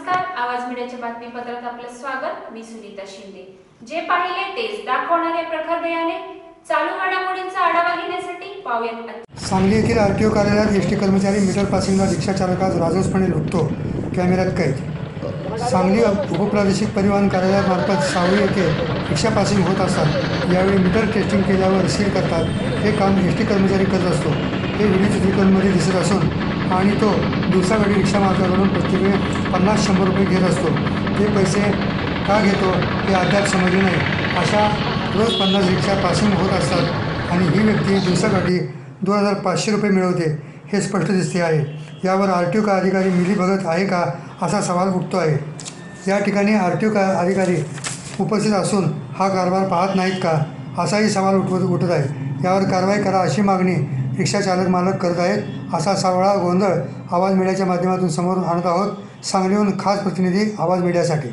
नमस्कार, आवाज मीडियाच्या बातमीपत्रात आपलं स्वागत। मी सुनीता शिंदे। जे पाहिले तेच दाखवणारे प्रखर दयाने चालू घडामोडींचा आढावा घेण्यासाठी पाहूयात। सांगली येथील आरटीओ कार्यालयात एसटी कर्मचारी मीटर पासिंगला रिक्षा चालकास राजसपणे लुटतो, कॅमेऱ्यात कैद। सांगली उपप्रादेशिक परिवहन कार्यालयामार्फत सावळी येथे रिक्षा पासिंग होत असतात। यावेळी मीटर टेस्टिंग केल्यावर सील करतात। हे काम एसटी कर्मचारी करत असतो। हे व्हिडिओ चित्रीकरणमध्ये दिसत असून आणि तो दिवसाकाळी रिक्षा मालकाकडून प्रत्येकी 50-100 रुपये घेत असतो। ते पैसे का घेतो हे अद्याप समजले नाही। अशा रोज 50 रिक्षा पासिंग होत असतात आणि ही व्यक्ती दिवसाकाठी 2500 रुपये मिळवते हे स्पष्ट दिसते आहे। यावर आरटीओ अधिकारी मिलीभगत आहे का असा सवाल उठतो आहे। या ठिकाणी आरटीओ अधिकारी उपस्थित असून हा कारभार पाहत नाहीत का असाही सवाल उठत आहे। यावर कारवाई करा अशी मागणी रिक्षा चालक मालक करत आहेत। असा सावळा गोंधळ आवाज मीडियाच्या माध्यमातून समोर आणत आहोत। सांगलीहून खास प्रतिनिधी आवाज मीडियासाठी।